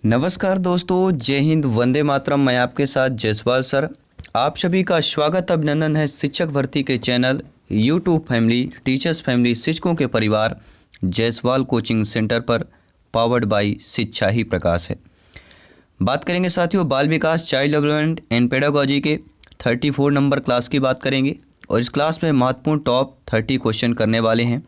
नमस्कार दोस्तों, जय हिंद, वंदे मातरम। मैं आपके साथ जयसवाल सर। आप सभी का स्वागत अभिनंदन है शिक्षक भर्ती के channel YouTube family, teachers family, शिक्षकों के परिवार जयसवाल कोचिंग सेंटर पर, पावर्ड बाय शिक्षा ही प्रकाश है। बात करेंगे साथियों बाल विकास, चाइल्ड डेवलपमेंट एंड पेडागोजी के 34 नंबर क्लास की बात करेंगे। और इस क्लास में महत्वपूर्ण टॉप 30 क्वेश्चन करने वाले हैं।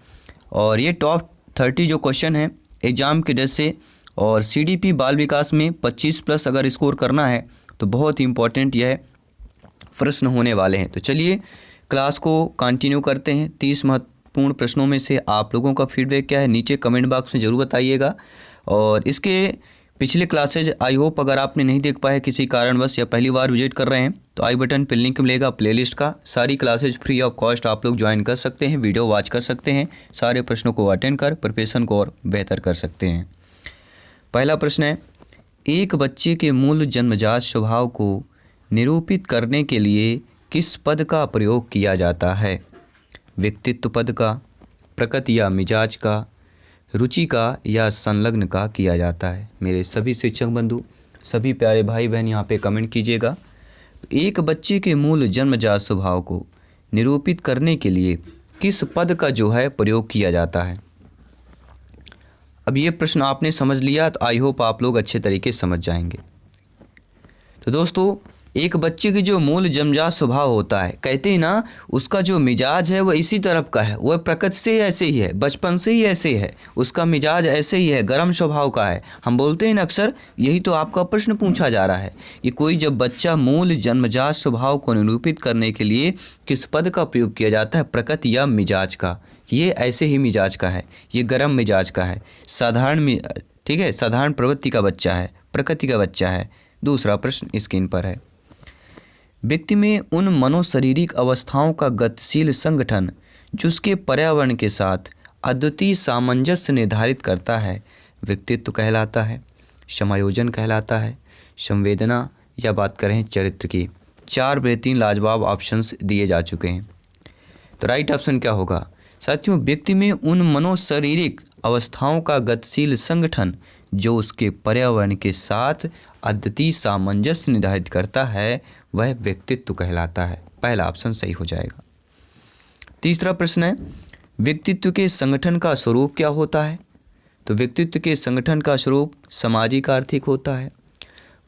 और ये टॉप 30 जो क्वेश्चन हैं एग्ज़ाम के डेट से, और सीडीपी बाल विकास में 25+ अगर स्कोर करना है तो बहुत ही इम्पोर्टेंट यह प्रश्न होने वाले हैं। तो चलिए क्लास को कंटिन्यू करते हैं। 30 महत्वपूर्ण प्रश्नों में से आप लोगों का फीडबैक क्या है नीचे कमेंट बॉक्स में ज़रूर बताइएगा। और इसके पिछले क्लासेज आई होप अगर आपने नहीं देख पाए किसी कारणवश या पहली बार विजिट कर रहे हैं तो आई बटन पर लिंक मिलेगा प्लेलिस्ट का। सारी क्लासेज फ्री ऑफ कॉस्ट आप लोग ज्वाइन कर सकते हैं, वीडियो वॉच कर सकते हैं, सारे प्रश्नों को अटेंड कर प्रिपरेशन को और बेहतर कर सकते हैं। पहला प्रश्न है, एक बच्चे के मूल जन्मजात स्वभाव को निरूपित करने के लिए किस पद का प्रयोग किया जाता है? व्यक्तित्व पद का, प्रकृति या मिजाज का, रुचि का या संलग्न का किया जाता है? मेरे सभी शिक्षक बंधु, सभी प्यारे भाई बहन यहाँ पे कमेंट कीजिएगा। एक बच्चे के मूल जन्मजात स्वभाव को निरूपित करने के लिए किस पद का जो है प्रयोग किया जाता है? अब ये प्रश्न आपने समझ लिया तो आई होप आप लोग अच्छे तरीके से समझ जाएंगे। तो दोस्तों, एक बच्चे की जो मूल जन्मजात स्वभाव होता है, कहते हैं ना उसका जो मिजाज है वह इसी तरफ का है, वह प्रकृति से ही ऐसे ही है, बचपन से ही ऐसे है, उसका मिजाज ऐसे ही है, गर्म स्वभाव का है। हम बोलते हैं ना अक्सर, यही तो आपका प्रश्न पूछा जा रहा है कि कोई जब बच्चा मूल जन्मजात स्वभाव को निरूपित करने के लिए किस पद का प्रयोग किया जाता है, प्रकृति या मिजाज का। ये ऐसे ही मिजाज का है, ये गर्म मिजाज का है, साधारण ठीक है, साधारण प्रवृत्ति का बच्चा है, प्रकृति का बच्चा है। दूसरा प्रश्न स्क्रीन पर है, व्यक्ति में उन मनोशारीरिक अवस्थाओं का गतिशील संगठन जो उसके पर्यावरण के साथ अद्वितीय सामंजस्य निर्धारित करता है व्यक्तित्व कहलाता है, समायोजन कहलाता है, संवेदना या बात करें चरित्र की। 4 बेहतरीन लाजवाब ऑप्शंस दिए जा चुके हैं। तो राइट ऑप्शन क्या होगा साथियों? व्यक्ति में उन मनोशारीरिक अवस्थाओं का गतिशील संगठन जो उसके पर्यावरण के साथ अद्वितीय सामंजस्य निर्धारित करता है वह व्यक्तित्व कहलाता है। पहला ऑप्शन सही हो जाएगा। तीसरा प्रश्न है, व्यक्तित्व के संगठन का स्वरूप क्या होता है? तो व्यक्तित्व के संगठन का स्वरूप सामाजिक आर्थिक होता है,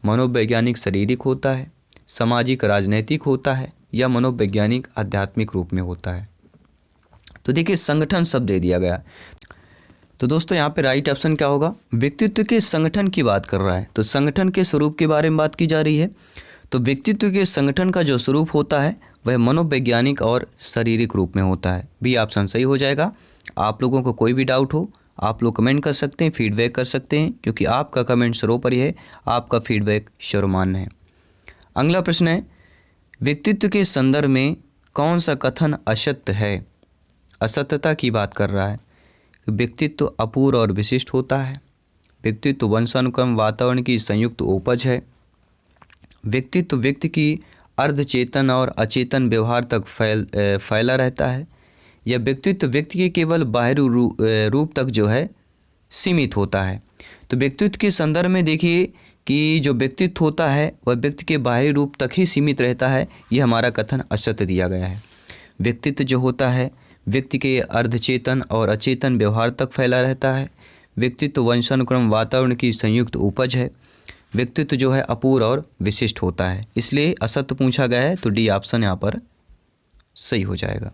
मनोवैज्ञानिक शारीरिक होता है, सामाजिक राजनैतिक होता है या मनोवैज्ञानिक आध्यात्मिक रूप में होता है। तो देखिए संगठन शब्द दे दिया गया, तो दोस्तों यहाँ पे राइट ऑप्शन क्या होगा? व्यक्तित्व के संगठन की बात कर रहा है, तो संगठन के स्वरूप के बारे में बात की जा रही है। तो व्यक्तित्व के संगठन का जो स्वरूप होता है वह मनोवैज्ञानिक और शारीरिक रूप में होता है। बी ऑप्शन सही हो जाएगा। आप लोगों को कोई भी डाउट हो आप लोग कमेंट कर सकते हैं, फीडबैक कर सकते हैं, क्योंकि आपका कमेंट सर्वोपरि है, आपका फीडबैक सर्वमान्य है। अगला प्रश्न है, व्यक्तित्व के संदर्भ में कौन सा कथन असत्य है? असत्यता की बात कर रहा है। व्यक्तित्व अपूर्व और विशिष्ट होता है, व्यक्तित्व वंशानुक्रम वातावरण की संयुक्त उपज है, व्यक्तित्व व्यक्ति की अर्धचेतन और अचेतन व्यवहार तक फैला रहता है, या व्यक्तित्व व्यक्ति के केवल बाहरी रूप तक जो है सीमित होता है। तो व्यक्तित्व के संदर्भ में देखिए कि जो व्यक्तित्व होता है वह व्यक्ति के बाहरी रूप तक ही सीमित रहता है, यह हमारा कथन असत्य दिया गया है। व्यक्तित्व जो होता है व्यक्ति के अर्धचेतन और अचेतन व्यवहार तक फैला रहता है, व्यक्तित्व वंशानुक्रम वातावरण की संयुक्त उपज है, व्यक्तित्व जो है अपूर्व और विशिष्ट होता है, इसलिए असत्य पूछा गया है। तो डी ऑप्शन यहाँ पर सही हो जाएगा।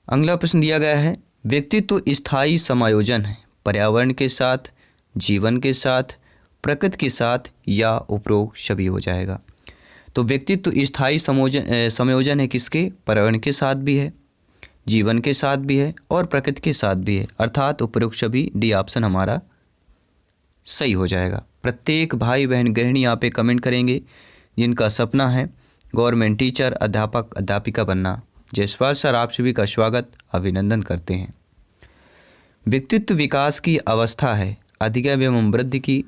अगला प्रश्न दिया गया है, व्यक्तित्व स्थायी समायोजन है पर्यावरण के साथ, जीवन के साथ, प्रकृति के साथ या उपरोक्त सभी हो जाएगा। तो व्यक्तित्व स्थायी समायोजन है किसके? पर्यावरण के साथ भी है, जीवन के साथ भी है और प्रकृति के साथ भी है, अर्थात उपरोक्त सभी। डी ऑप्शन हमारा सही हो जाएगा। प्रत्येक भाई बहन गृहिणी यहाँ पे कमेंट करेंगे जिनका सपना है गवर्नमेंट टीचर, अध्यापक, अध्यापिका बनना। जयसवाल सर आप सभी का स्वागत अभिनंदन करते हैं। व्यक्तित्व विकास की अवस्था है अधिगम एवं वृद्धि की,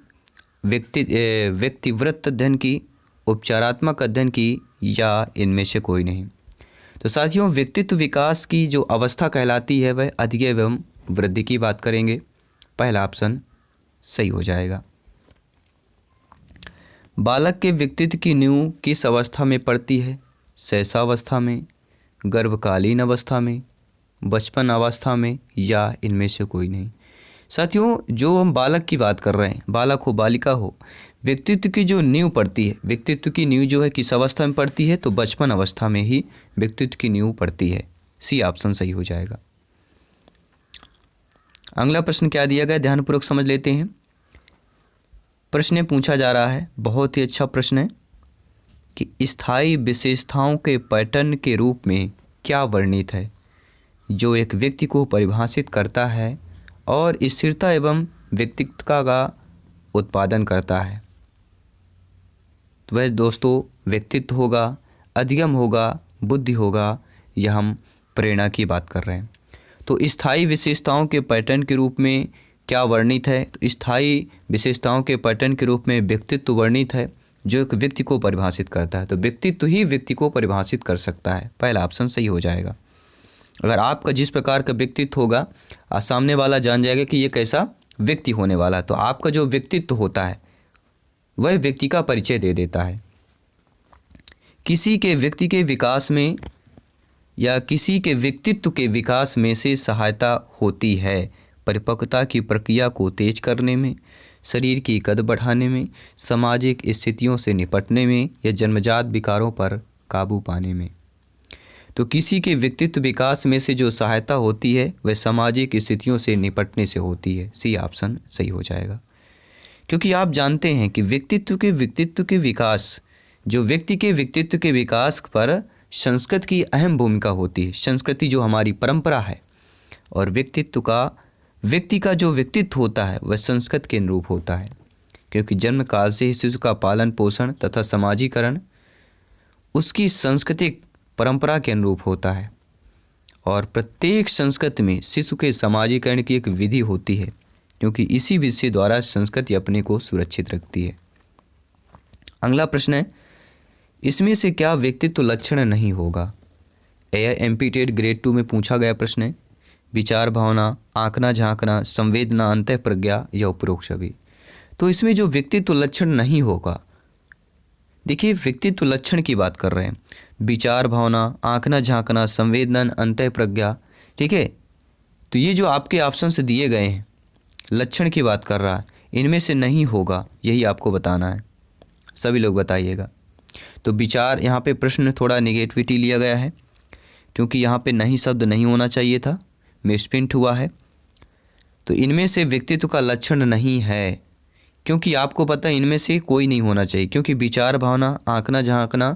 व्यक्तिवृत्त अध्ययन की, उपचारात्मक अध्ययन की या इनमें से कोई नहीं। तो साथियों व्यक्तित्व विकास की जो अवस्था कहलाती है वह अधिगम एवं वृद्धि की बात करेंगे। पहला ऑप्शन सही हो जाएगा। बालक के व्यक्तित्व की नींव किस अवस्था में पड़ती है? शैशवावस्था में, गर्भकालीन अवस्था में, बचपन अवस्था में, या इनमें से कोई नहीं। साथियों, जो हम बालक की बात कर रहे हैं, बालक हो बालिका हो, व्यक्तित्व की जो नींव पड़ती है, व्यक्तित्व की नींव जो है किस अवस्था में पड़ती है? तो बचपन अवस्था में ही व्यक्तित्व की नींव पड़ती है। सी ऑप्शन सही हो जाएगा। अगला प्रश्न क्या दिया गया, ध्यानपूर्वक समझ लेते हैं। प्रश्न पूछा जा रहा है, बहुत ही अच्छा प्रश्न है, कि स्थायी विशेषताओं के पैटर्न के रूप में क्या वर्णित है जो एक व्यक्ति को परिभाषित करता है और स्थिरता एवं व्यक्तित्व का उत्पादन करता है? तो वह दोस्तों व्यक्तित्व होगा, अधिगम होगा, बुद्धि होगा, या हम प्रेरणा की बात कर रहे हैं। तो स्थायी विशेषताओं के पैटर्न के रूप में क्या वर्णित है? तो स्थायी विशेषताओं के पैटर्न के रूप में व्यक्तित्व वर्णित है जो एक व्यक्ति को परिभाषित करता है। तो व्यक्तित्व ही व्यक्ति को परिभाषित कर सकता है, पहला ऑप्शन सही हो जाएगा। अगर आपका जिस प्रकार का व्यक्तित्व होगा, सामने वाला जान जाएगा कि ये कैसा व्यक्ति होने वाला है। तो आपका जो व्यक्तित्व होता है वह व्यक्ति का परिचय दे देता है। किसी के व्यक्ति के विकास में या किसी के व्यक्तित्व के विकास में से सहायता होती है परिपक्वता की प्रक्रिया को तेज करने में, शरीर की कद बढ़ाने में, सामाजिक स्थितियों से निपटने में, या जन्मजात विकारों पर काबू पाने में। तो किसी के व्यक्तित्व विकास में से जो सहायता होती है वह सामाजिक स्थितियों से निपटने से होती है। सी ऑप्शन सही हो जाएगा। क्योंकि आप जानते हैं कि व्यक्तित्व के विकास, जो व्यक्ति के व्यक्तित्व के विकास पर संस्कृति की अहम भूमिका होती है। संस्कृति जो हमारी परंपरा है, और व्यक्ति का जो व्यक्तित्व होता है वह संस्कृति के अनुरूप होता है। क्योंकि जन्म काल से ही शिशु का पालन पोषण तथा समाजीकरण उसकी सांस्कृतिक परंपरा के अनुरूप होता है, और प्रत्येक संस्कृति में शिशु के समाजीकरण की एक विधि होती है, क्योंकि इसी विधि द्वारा संस्कृति अपने को सुरक्षित रखती है। अगला प्रश्न है, इसमें से क्या व्यक्तित्व लक्षण नहीं होगा? यह एमपी टेट ग्रेड 2 में पूछा गया प्रश्न है। विचार, भावना, आंकना झांकना, संवेदना, अंतःप्रज्ञा, या उपरोक्त सभी। तो इसमें जो व्यक्तित्व लक्षण नहीं होगा, देखिए व्यक्तित्व लक्षण की बात कर रहे हैं, विचार, भावना, आंकना झांकना, संवेदन, अंतःप्रज्ञा, ठीक है। तो ये जो आपके ऑप्शन से दिए गए हैं, लक्षण की बात कर रहा है, इनमें से नहीं होगा, यही आपको बताना है। सभी लोग बताइएगा। तो विचार, यहाँ पे प्रश्न थोड़ा नेगेटिविटी लिया गया है, क्योंकि यहाँ पे नहीं शब्द नहीं होना चाहिए था, मिसप्रिंट हुआ है। तो इनमें से व्यक्तित्व का लक्षण नहीं है, क्योंकि आपको पता है इनमें से कोई नहीं होना चाहिए, क्योंकि विचार, भावना, आंकना झांकना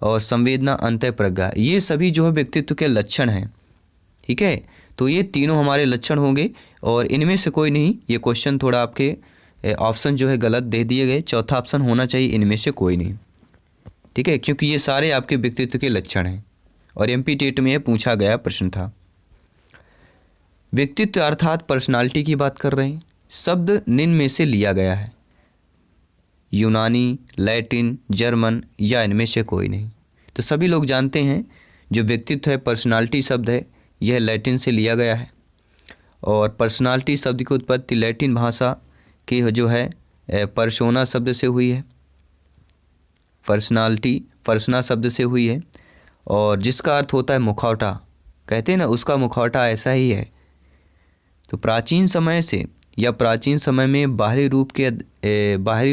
और संवेदना, अंतःप्रज्ञा, ये सभी जो है व्यक्तित्व के लक्षण हैं, ठीक है। तो ये तीनों हमारे लक्षण होंगे, और इनमें से कोई नहीं। ये क्वेश्चन थोड़ा आपके ऑप्शन जो है गलत दे दिए गए। चौथा ऑप्शन होना चाहिए इनमें से कोई नहीं, ठीक है, क्योंकि ये सारे आपके व्यक्तित्व के लक्षण हैं, और एमपी टेट में ये पूछा गया प्रश्न था। व्यक्तित्व अर्थात पर्सनालिटी की बात कर रहे हैं। शब्द निम्न में से लिया गया है, यूनानी, लैटिन, जर्मन, या इनमें से कोई नहीं। तो सभी लोग जानते हैं जो व्यक्तित्व है, पर्सनालिटी शब्द है, यह लैटिन से लिया गया है, और पर्सनालिटी शब्द की उत्पत्ति लैटिन भाषा की जो है पर्सोना शब्द से हुई है। पर्सनालिटी पर्सना शब्द से हुई है, और जिसका अर्थ होता है मुखौटा, कहते हैं ना, उसका मुखौटा ऐसा ही है। तो प्राचीन समय से या प्राचीन समय में बाहरी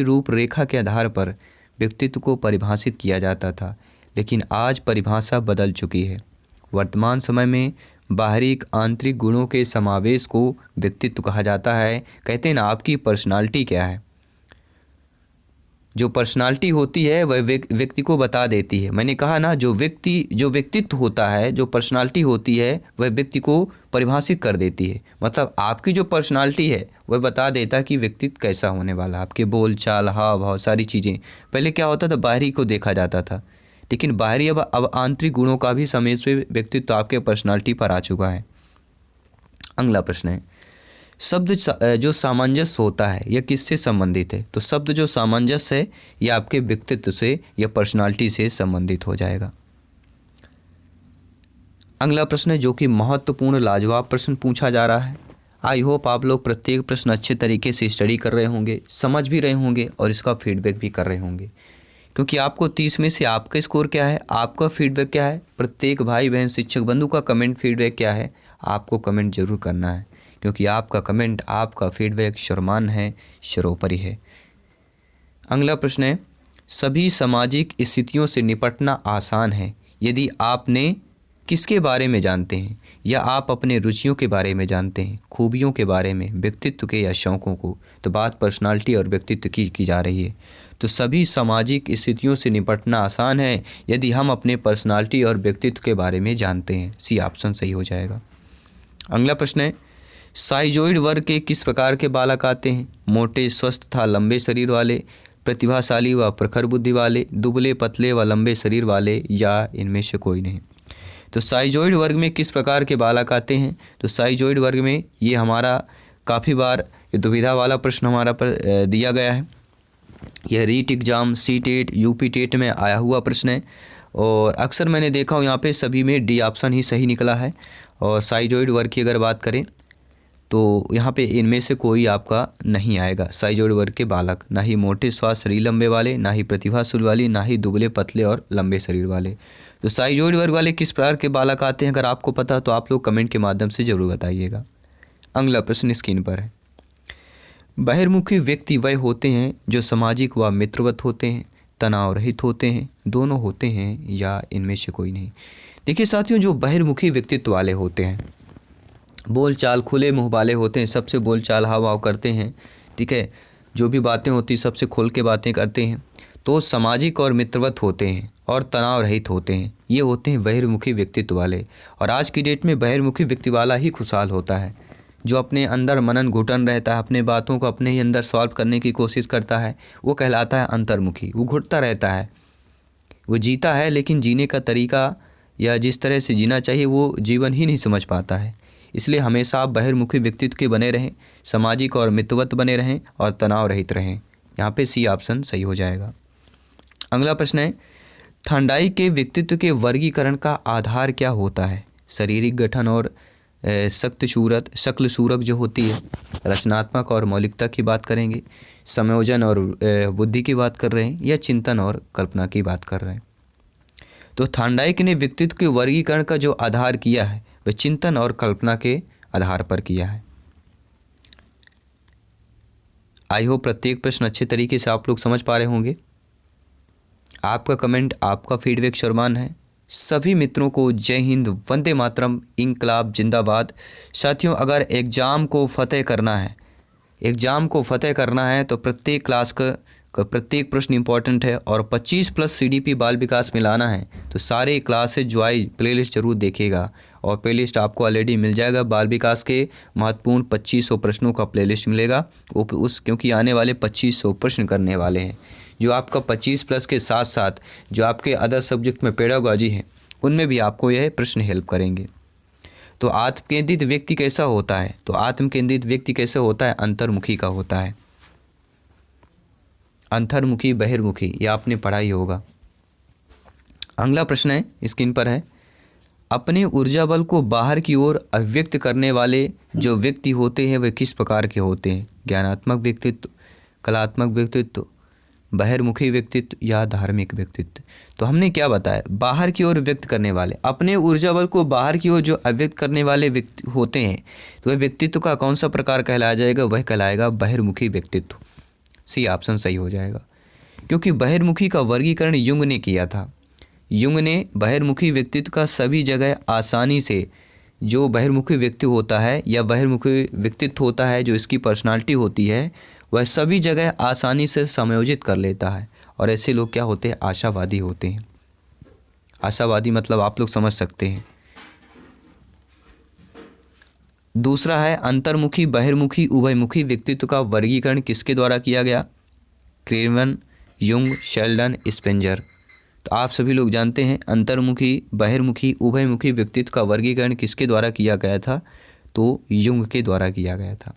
रूप रेखा के आधार पर व्यक्तित्व को परिभाषित किया जाता था, लेकिन आज परिभाषा बदल चुकी है। वर्तमान समय में बाहरी आंतरिक गुणों के समावेश को व्यक्तित्व कहा जाता है। कहते हैं ना, आपकी पर्सनालिटी क्या है, जो पर्सनालिटी होती है वह व्यक्ति को बता देती है। मैंने कहा ना, जो व्यक्तित्व होता है, जो पर्सनालिटी होती है, वह व्यक्ति को परिभाषित कर देती है। मतलब आपकी जो पर्सनालिटी है वह बता देता है कि व्यक्तित्व कैसा होने वाला। आपके बोल चाल, हाव भाव, सारी चीज़ें। पहले क्या होता था, बाहरी को देखा जाता था, लेकिन बाहरी अब आंतरिक गुणों का भी समेत से व्यक्तित्व आपके पर्सनालिटी पर आ चुका है। अगला प्रश्न है, शब्द जो सामंजस्य होता है यह किससे संबंधित है? तो शब्द जो सामंजस्य है यह आपके व्यक्तित्व से या पर्सनालिटी से संबंधित हो जाएगा। अगला प्रश्न है जो कि महत्वपूर्ण लाजवाब प्रश्न पूछा जा रहा है। आई होप आप लोग प्रत्येक प्रश्न अच्छे तरीके से स्टडी कर रहे होंगे, समझ भी रहे होंगे और इसका फीडबैक भी कर रहे होंगे, क्योंकि आपको 30 में से आपका स्कोर क्या है, आपका फीडबैक क्या है, प्रत्येक भाई बहन शिक्षक बंधु का कमेंट फीडबैक क्या है, आपको कमेंट जरूर करना है, क्योंकि आपका कमेंट, आपका फीडबैक सर्वमान्य है, सर्वोपरि है। अगला प्रश्न है, सभी सामाजिक स्थितियों से निपटना आसान है यदि आपने किसके बारे में जानते हैं, या आप अपने रुचियों के बारे में जानते हैं, खूबियों के बारे में, व्यक्तित्व के या शौकों को। तो बात पर्सनालिटी और व्यक्तित्व की जा रही है। तो सभी सामाजिक स्थितियों से निपटना आसान है यदि हम अपने पर्सनालिटी और व्यक्तित्व के बारे में जानते हैं। सी ऑप्शन सही हो जाएगा। अगला प्रश्न है, साइजोइड वर्ग के किस प्रकार के बालक आते हैं? मोटे, स्वस्थ तथा लंबे शरीर वाले, प्रतिभाशाली व प्रखर बुद्धि वाले, दुबले पतले व लंबे शरीर वाले, या इनमें से कोई नहीं। तो साइजोइड वर्ग में किस प्रकार के बालक आते हैं? तो साइजोइड वर्ग में ये हमारा काफ़ी बार दुविधा वाला प्रश्न हमारा पर दिया गया है। यह REET exam, C TET, UP TET में आया हुआ प्रश्न है और अक्सर मैंने देखा हूँ यहाँ पे सभी में डी ऑप्शन ही सही निकला है। और साइजोइड वर्ग की अगर बात करें तो यहाँ पे इनमें से कोई आपका नहीं आएगा। साइजोइड वर्ग के बालक ना ही मोटे स्वास्थ्य शरीर लंबे वाले, ना ही प्रतिभाशाली वाली, ना ही दुबले पतले और लंबे शरीर वाले। तो साइजोइड वर्ग वाले किस प्रकार के बालक आते हैं, अगर आपको पता तो आप लोग कमेंट के माध्यम से ज़रूर बताइएगा। अगला प्रश्न स्क्रीन पर है, बहिर्मुखी व्यक्ति वह होते हैं जो सामाजिक व मित्रवत होते हैं, तनाव रहित होते हैं, दोनों होते हैं, या इनमें से कोई नहीं। देखिए साथियों, जो बहिर्मुखी व्यक्तित्व वाले होते हैं, बोलचाल खुले मुँह वाले होते हैं, सबसे बोलचाल हाव भाव करते हैं, ठीक है, जो भी बातें होती सबसे खोल के बातें करते हैं, तो सामाजिक और मित्रवत होते हैं और तनाव रहित होते हैं। ये होते हैं बहिर्मुखी व्यक्तित्व वाले। और आज की डेट में बहिर्मुखी व्यक्ति वाला ही खुशहाल होता है, जो अपने अंदर मनन घुटन रहता है, अपने बातों को अपने ही अंदर सॉल्व करने की कोशिश करता है, वो कहलाता है अंतर्मुखी। वो घुटता रहता है, वो जीता है लेकिन जीने का तरीका या जिस तरह से जीना चाहिए वो जीवन ही नहीं समझ पाता है। इसलिए हमेशा आप बहिर्मुखी व्यक्तित्व के बने रहें, सामाजिक और मित्रवत बने रहें और तनाव रहित रहें। यहाँ पे सी ऑप्शन सही हो जाएगा। अगला प्रश्न है, थांडाई के व्यक्तित्व के वर्गीकरण का आधार क्या होता है? शारीरिक गठन और शक्ल सूरत जो होती है, रचनात्मक और मौलिकता की बात करेंगे, संयोजन और बुद्धि की बात कर रहे हैं, या चिंतन और कल्पना की बात कर रहे हैं। तो थांडाइक ने व्यक्तित्व के वर्गीकरण का जो आधार किया है वह चिंतन और कल्पना के आधार पर किया है। आई होप प्रत्येक प्रश्न अच्छे तरीके से आप लोग समझ पा रहे होंगे। आपका कमेंट, आपका फीडबैक सर्वमान्य है। सभी मित्रों को जय हिंद, वंदे मातरम, इंकलाब जिंदाबाद। साथियों, अगर एग्ज़ाम को फ़तेह करना है तो प्रत्येक क्लास का प्रत्येक प्रश्न इंपॉर्टेंट है और 25 प्लस सीडीपी बाल विकास में लाना है तो सारे क्लासेज जो आई प्लेलिस्ट जरूर देखेगा। और प्लेलिस्ट आपको ऑलरेडी मिल जाएगा, बाल विकास के महत्वपूर्ण 2500 प्रश्नों का प्लेलिस्ट मिलेगा। क्योंकि आने वाले 2500 प्रश्न करने वाले हैं, जो आपका 25 प्लस के साथ साथ जो आपके अदर सब्जेक्ट में पेडागॉजी है उनमें भी आपको यह प्रश्न हेल्प करेंगे। तो आत्म केंद्रित व्यक्ति कैसा होता है? तो आत्म केंद्रित व्यक्ति कैसे होता है? अंतर्मुखी का होता है। अंतर्मुखी, बहिर्मुखी, ये आपने पढ़ा ही होगा। अगला प्रश्न है, स्क्रीन पर है, अपने ऊर्जा बल को बाहर की ओर अभिव्यक्त करने वाले जो व्यक्ति होते हैं वे किस प्रकार के होते हैं? ज्ञानात्मक व्यक्तित्व, कलात्मक व्यक्तित्व, बहिर्मुखी व्यक्तित्व, या धार्मिक व्यक्तित्व। तो हमने क्या बताया, बाहर की ओर व्यक्त करने वाले, अपने ऊर्जा बल को बाहर की ओर जो अभिव्यक्त करने वाले व्यक्ति होते हैं तो वह व्यक्तित्व का कौन सा प्रकार कहलाया जाएगा? वह कहलाएगा बहिर्मुखी व्यक्तित्व। सी ऑप्शन सही हो जाएगा, क्योंकि बहिर्मुखी का वर्गीकरण युंग ने किया था। युंग ने बहिर्मुखी व्यक्तित्व का सभी जगह आसानी से, जो बहिर्मुखी व्यक्ति होता है या बहिर्मुखी व्यक्तित्व होता है, जो इसकी पर्सनालिटी होती है, वह सभी जगह आसानी से समायोजित कर लेता है। और ऐसे लोग क्या होते हैं? आशावादी होते हैं। आशावादी मतलब आप लोग समझ सकते हैं। दूसरा है अंतर्मुखी, बहिर्मुखी, उभयमुखी व्यक्तित्व का वर्गीकरण किसके द्वारा किया गया? क्रेवन, युंग, शेल्डन, स्पेंजर। तो आप सभी लोग जानते हैं अंतर्मुखी, बहिर्मुखी, उभयमुखी व्यक्तित्व का वर्गीकरण किसके द्वारा किया गया था? तो युंग के द्वारा किया गया था।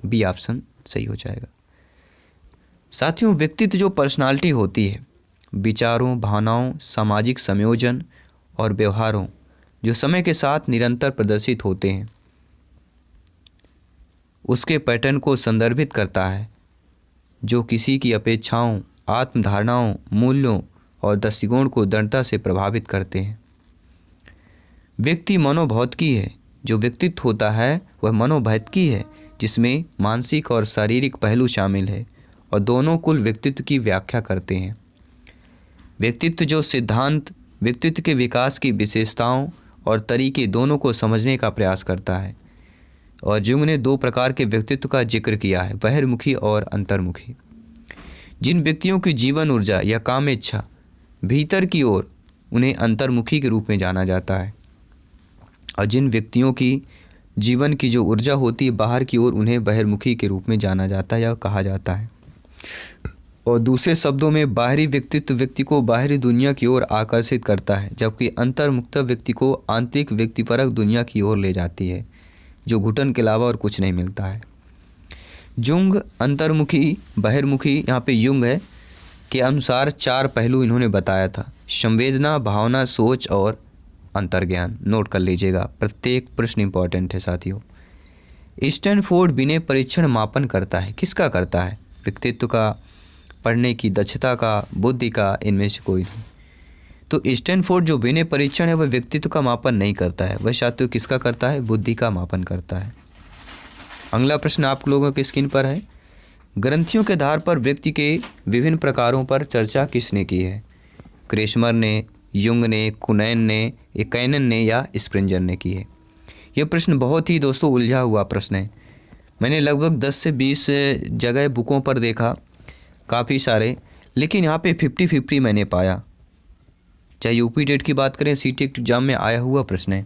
बी ऑप्शन सही हो जाएगा। साथियों, व्यक्तित्व जो पर्सनालिटी होती है, विचारों, भावनाओं, सामाजिक संयोजन और व्यवहारों जो समय के साथ निरंतर प्रदर्शित होते हैं, उसके पैटर्न को संदर्भित करता है जो किसी की अपेक्षाओं, आत्मधारणाओं, मूल्यों और दृष्टिकोण को दृढ़ता से प्रभावित करते हैं। व्यक्ति मनोभौतिकी है। जो व्यक्तित्व होता है वह मनोभौतिकी है जिसमें मानसिक और शारीरिक पहलू शामिल है और दोनों कुल व्यक्तित्व की व्याख्या करते हैं। व्यक्तित्व जो सिद्धांत व्यक्तित्व के विकास की विशेषताओं और तरीके दोनों को समझने का प्रयास करता है। और जुंग ने 2 प्रकार के व्यक्तित्व का जिक्र किया है, बहिर्मुखी और अंतर्मुखी। जिन व्यक्तियों की जीवन ऊर्जा या कामेच्छा भीतर की ओर, उन्हें अंतर्मुखी के रूप में जाना जाता है, और जिन व्यक्तियों की जीवन की जो ऊर्जा होती है बाहर की ओर, उन्हें बहिर्मुखी के रूप में जाना जाता है या कहा जाता है। और दूसरे शब्दों में बाहरी व्यक्तित्व व्यक्ति को बाहरी दुनिया की ओर आकर्षित करता है, जबकि अंतर्मुक्त व्यक्ति को आंतरिक व्यक्तिपरक दुनिया की ओर ले जाती है, जो घुटन के अलावा और कुछ नहीं मिलता है। जुंग अंतर्मुखी बहिर्मुखी यहाँ पे युंग है के अनुसार 4 पहलू इन्होंने बताया था: संवेदना, भावना, सोच और अंतर्ज्ञान। नोट कर लीजिएगा, प्रत्येक प्रश्न इंपॉर्टेंट है साथियों। स्टैनफोर्ड विनय परीक्षण मापन करता है। किसका करता है? व्यक्तित्व का, पढ़ने की दक्षता का, बुद्धि का, इनमें से कोई नहीं। तो स्टैनफोर्ड जो विनय परीक्षण है वह व्यक्तित्व का मापन नहीं करता है, वह साथियों किसका करता है? बुद्धि का मापन करता है। अगला प्रश्न आप लोगों के स्क्रीन पर है, ग्रंथियों के आधार पर व्यक्ति के विभिन्न प्रकारों पर चर्चा किसने की है? क्रेस्मर ने, युंग ने, कुनैन ने, कैनन ने या स्प्रिंजर ने की है? यह प्रश्न बहुत ही दोस्तों उलझा हुआ प्रश्न है। मैंने लगभग 10 से 20 जगह बुकों पर देखा, काफ़ी सारे, लेकिन यहाँ पे 50-50 मैंने पाया। चाहे यूपी टेट की बात करें, सीटेट एग्जाम में आया हुआ प्रश्न है।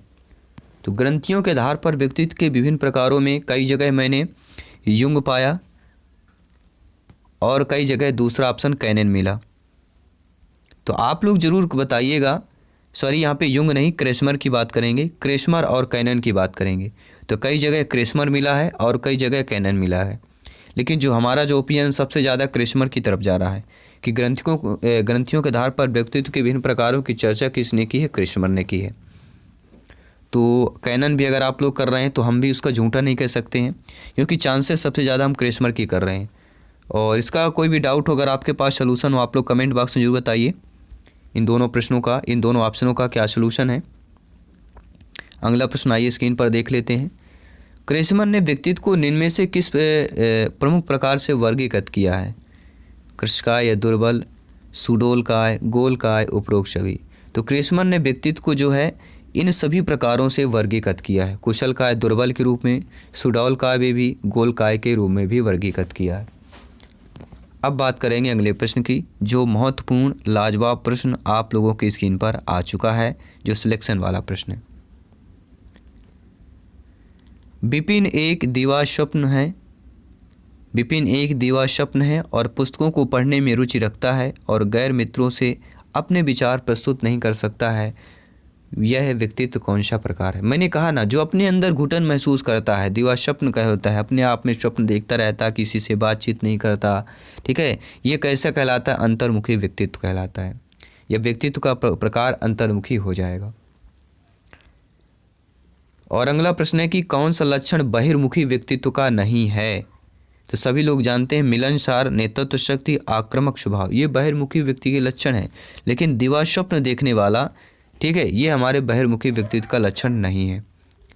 तो ग्रंथियों के आधार पर व्यक्तित्व के विभिन्न प्रकारों में कई जगह मैंने युंग पाया और कई जगह दूसरा ऑप्शन कैनन मिला। तो आप लोग ज़रूर बताइएगा। सॉरी, यहाँ पे युंग नहीं, क्रेस्मर की बात करेंगे, क्रेस्मर और कैनन की बात करेंगे। तो कई जगह क्रेस्मर मिला है और कई जगह कैनन मिला है, लेकिन जो हमारा जो ओपिनियन सबसे ज़्यादा क्रेस्मर की तरफ जा रहा है कि ग्रंथियों के आधार पर व्यक्तित्व के विभिन्न प्रकारों की चर्चा किसने की है? क्रेस्मर ने की है। तो कैनन भी अगर आप लोग कर रहे हैं तो हम भी उसका झूठा नहीं कह सकते हैं, क्योंकि चांसेस सबसे ज़्यादा हम क्रेस्मर की कर रहे हैं। और इसका कोई भी डाउट हो, अगर आपके पास सोल्यूशन हो, आप लोग कमेंट बॉक्स में जरूर बताइए। इन दोनों प्रश्नों का, इन दोनों ऑप्शनों का क्या सोल्यूशन है। अगला प्रश्न आइए स्क्रीन पर देख लेते हैं। क्रेस्मर ने व्यक्तित्व को निम्न में से किस प्रमुख प्रकार से वर्गीकृत किया है? कृशकाय या दुर्बल, सुडोलकाय, गोलकाय, उपरोक्त सभी। तो क्रेस्मर ने व्यक्तित्व को जो है इन सभी प्रकारों से वर्गीकृत किया है। कुशलकाय दुर्बल के रूप में, सुडौलकाय में भी, गोलकाय के रूप में भी वर्गीकृत किया है। अब बात करेंगे अगले प्रश्न की, जो महत्वपूर्ण लाजवाब प्रश्न आप लोगों की स्क्रीन पर आ चुका है, जो सिलेक्शन वाला प्रश्न है। विपिन एक दिवास्वप्न है। विपिन एक दिवास्वप्न है और पुस्तकों को पढ़ने में रुचि रखता है और गैर मित्रों से अपने विचार प्रस्तुत नहीं कर सकता है। यह व्यक्तित्व कौन सा प्रकार है? मैंने कहा ना, जो अपने अंदर घुटन महसूस करता है, दिवास्वप्न कह होता है, अपने आप में स्वप्न देखता रहता, किसी से बातचीत नहीं करता, ठीक है, ये कैसा कहलाता है? अंतर्मुखी व्यक्तित्व कहलाता है। यह व्यक्तित्व का प्रकार अंतर्मुखी हो जाएगा। और अगला प्रश्न है कि कौन सा लक्षण बहिर्मुखी व्यक्तित्व का नहीं है? तो सभी लोग जानते हैं, मिलनसार, नेतृत्व शक्ति, आक्रामक स्वभाव, ये बहिर्मुखी व्यक्ति के लक्षण हैं। लेकिन दिवास्वप्न देखने वाला, ठीक है, ये हमारे बहिर्मुखी व्यक्तित्व का लक्षण नहीं है,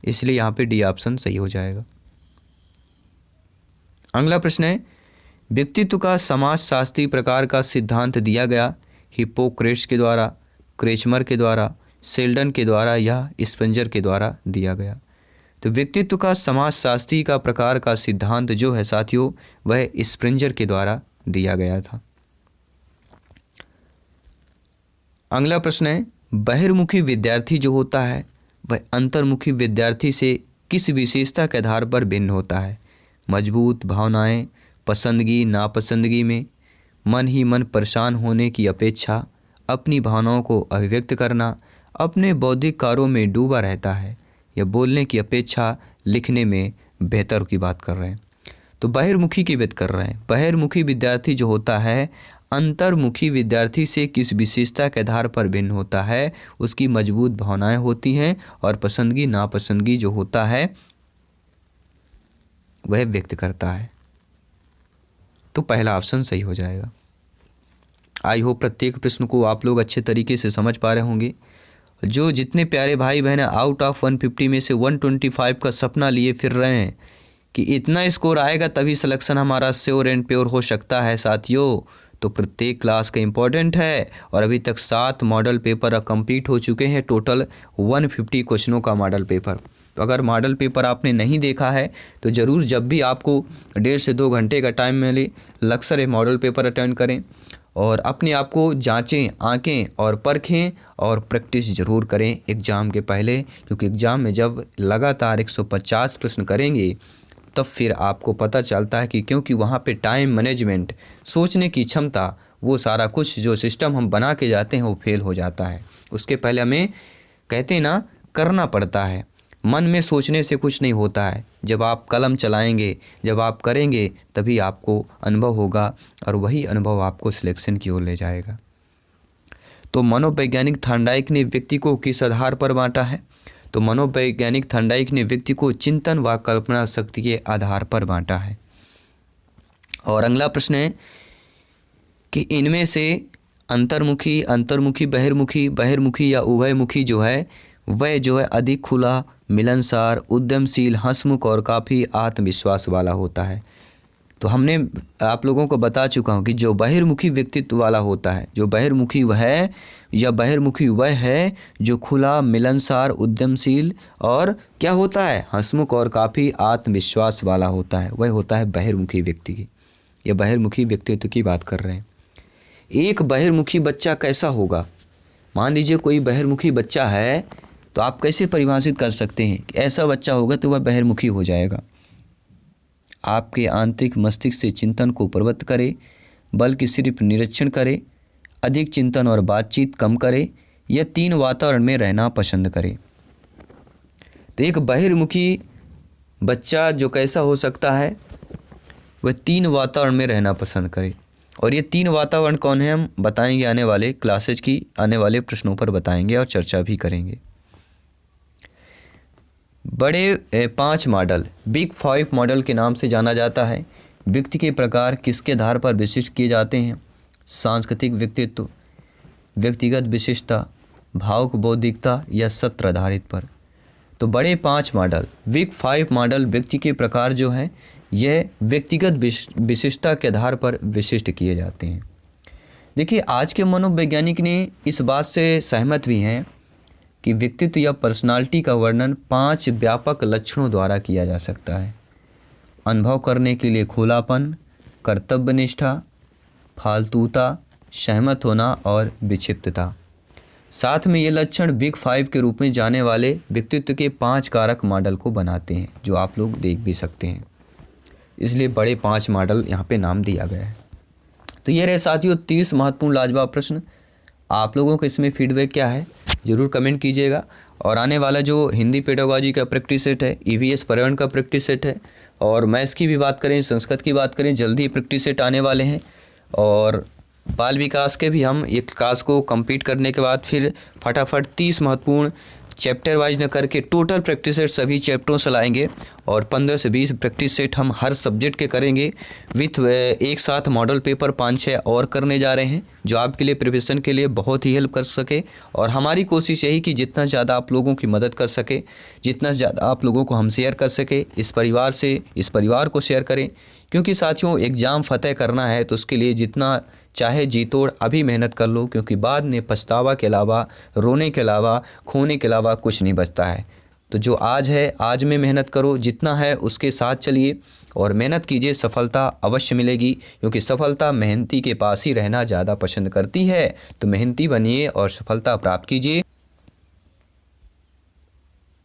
इसलिए यहाँ पे डी ऑप्शन सही हो जाएगा। अगला प्रश्न है, व्यक्तित्व का समाजशास्त्री प्रकार का सिद्धांत दिया गया हिप्पोक्रेट्स के द्वारा, क्रेस्मर के द्वारा, शेल्डन के द्वारा या स्प्रिंजर के द्वारा दिया गया। तो व्यक्तित्व का समाजशास्त्री का प्रकार का सिद्धांत जो है साथियों, वह स्प्रिंजर के द्वारा दिया गया था। अगला प्रश्न है, बहिर्मुखी विद्यार्थी जो होता है वह अंतर्मुखी विद्यार्थी से किस विशेषता के आधार पर भिन्न होता है? मजबूत भावनाएं, पसंदगी नापसंदगी में, मन ही मन परेशान होने की अपेक्षा, अपनी भावनाओं को अभिव्यक्त करना, अपने बौद्धिक कार्यों में डूबा रहता है, या बोलने की अपेक्षा लिखने में बेहतर की बात कर रहे हैं। तो बहिर्मुखी की बात कर रहे हैं। बहिर्मुखी विद्यार्थी जो होता है अंतर्मुखी विद्यार्थी से किस विशेषता के आधार पर भिन्न होता है? उसकी मजबूत भावनाएं होती हैं और पसंदगी नापसंदगी जो होता है वह व्यक्त करता है। तो पहला ऑप्शन सही हो जाएगा। आई होप प्रत्येक प्रश्न को आप लोग अच्छे तरीके से समझ पा रहे होंगे। जो जितने प्यारे भाई बहन आउट ऑफ 150 में से 125 का सपना लिए फिर रहे हैं कि इतना स्कोर आएगा तभी सिलेक्शन हमारा श्योर एंड प्योर हो सकता है साथियों, तो प्रत्येक क्लास का इम्पोर्टेंट है। और अभी तक 7 मॉडल पेपर कंप्लीट हो चुके हैं, टोटल 150 क्वेश्चनों का मॉडल पेपर। तो अगर मॉडल पेपर आपने नहीं देखा है तो ज़रूर जब भी आपको 1.5 से 2 घंटे का टाइम मिले लक्ष्य मॉडल पेपर अटेंड करें और अपने आप को जांचें, आंकें और परखें और प्रैक्टिस ज़रूर करें एग्ज़ाम के पहले, क्योंकि एग्ज़ाम में जब लगातार 150 प्रश्न करेंगे तब फिर आपको पता चलता है कि क्योंकि वहाँ पे टाइम मैनेजमेंट, सोचने की क्षमता, वो सारा कुछ जो सिस्टम हम बना के जाते हैं वो फेल हो जाता है। उसके पहले हमें कहते हैं ना करना पड़ता है। मन में सोचने से कुछ नहीं होता है, जब आप कलम चलाएंगे, जब आप करेंगे तभी आपको अनुभव होगा और वही अनुभव आपको सिलेक्शन की ओर ले जाएगा। तो मनोवैज्ञानिक थॉर्नडाइक ने व्यक्ति को किस आधार पर बांटा है? तो मनोवैज्ञानिक थॉर्नडाइक ने व्यक्ति को चिंतन व कल्पना शक्ति के आधार पर बांटा है। और अगला प्रश्न है कि इनमें से अंतर्मुखी, अंतर्मुखी, बहिर्मुखी, बहिर्मुखी या उभयमुखी जो है वह जो है अधिक खुला, मिलनसार, उद्यमशील, हंसमुख और काफ़ी आत्मविश्वास वाला होता है। तो हमने आप लोगों को बता चुका हूँ कि जो बहिर्मुखी व्यक्तित्व वाला होता है, जो बहिर्मुखी वह है या बहिर्मुखी वह है जो खुला, मिलनसार, उद्यमशील और क्या होता है, हंसमुख और काफ़ी आत्मविश्वास वाला होता है, वह होता है बहिर्मुखी व्यक्ति की या बहिर्मुखी व्यक्तित्व की बात कर रहे हैं। एक बहिर्मुखी बच्चा कैसा होगा? मान लीजिए कोई बहिर्मुखी बच्चा है तो आप कैसे परिभाषित कर सकते हैं कि ऐसा बच्चा होगा तो वह बहिर्मुखी हो जाएगा? आपके आंतरिक मस्तिष्क से चिंतन को प्रवृत्त करे, बल्कि सिर्फ निरीक्षण करे, अधिक चिंतन और बातचीत कम करे, या 3 वातावरण में रहना पसंद करे। तो एक बहिर्मुखी बच्चा जो कैसा हो सकता है, वह 3 वातावरण में रहना पसंद करे। और ये 3 वातावरण कौन है हम बताएंगे आने वाले क्लासेज की, आने वाले प्रश्नों पर बताएंगे और चर्चा भी करेंगे। बड़े 5 मॉडल, बिग 5 मॉडल के नाम से जाना जाता है। व्यक्ति के प्रकार किसके आधार पर विशिष्ट किए जाते हैं? सांस्कृतिक व्यक्तित्व, व्यक्तिगत विशिष्टता, भावुक बौद्धिकता या सत्र आधारित पर। तो बड़े 5 मॉडल, बिग 5 मॉडल व्यक्ति के प्रकार जो हैं यह व्यक्तिगत विशिष्टता के आधार पर विशिष्ट किए जाते हैं। देखिए आज के मनोवैज्ञानिक ने इस बात से सहमत भी हैं कि व्यक्तित्व या पर्सनालिटी का वर्णन 5 व्यापक लक्षणों द्वारा किया जा सकता है। अनुभव करने के लिए खुलापन, कर्तव्यनिष्ठा, फालतूता, सहमत होना और विक्षिप्तता। साथ में ये लक्षण बिग 5 के रूप में जाने वाले व्यक्तित्व के 5 कारक मॉडल को बनाते हैं, जो आप लोग देख भी सकते हैं। इसलिए बड़े 5 मॉडल यहाँ पे नाम दिया गया है। तो ये रहे साथियों 30 महत्वपूर्ण लाजवाब प्रश्न। आप लोगों को इसमें फीडबैक क्या है ज़रूर कमेंट कीजिएगा। और आने वाला जो हिंदी पेडागोजी का प्रैक्टिस सेट है, ईवीएस पर्यावरण का प्रैक्टिस सेट है, और मैथ्स की भी बात करें, संस्कृत की बात करें, जल्दी प्रैक्टिस सेट आने वाले हैं। और बाल विकास के भी हम एक क्लास को कंप्लीट करने के बाद फिर फटाफट 30 महत्वपूर्ण चैप्टर वाइज न करके टोटल प्रैक्टिस सेट सभी चैप्टरों से लाएंगे। और 15 से 20 प्रैक्टिस सेट हम हर सब्जेक्ट के करेंगे विथ एक साथ मॉडल पेपर 5-6 और करने जा रहे हैं, जो आपके लिए प्रिपरेशन के लिए बहुत ही हेल्प कर सके। और हमारी कोशिश यही कि जितना ज़्यादा आप लोगों की मदद कर सके, जितना ज़्यादा आप लोगों को हम शेयर कर सके, इस परिवार को शेयर करें। क्योंकि साथियों एग्ज़ाम फ़तेह करना है तो उसके लिए जितना चाहे जी तोड़ अभी मेहनत कर लो, क्योंकि बाद में पछतावा के अलावा, रोने के अलावा, खोने के अलावा कुछ नहीं बचता है। तो जो आज है आज में मेहनत करो, जितना है उसके साथ चलिए और मेहनत कीजिए, सफलता अवश्य मिलेगी। क्योंकि सफलता मेहनती के पास ही रहना ज़्यादा पसंद करती है। तो मेहनती बनिए और सफलता प्राप्त कीजिए।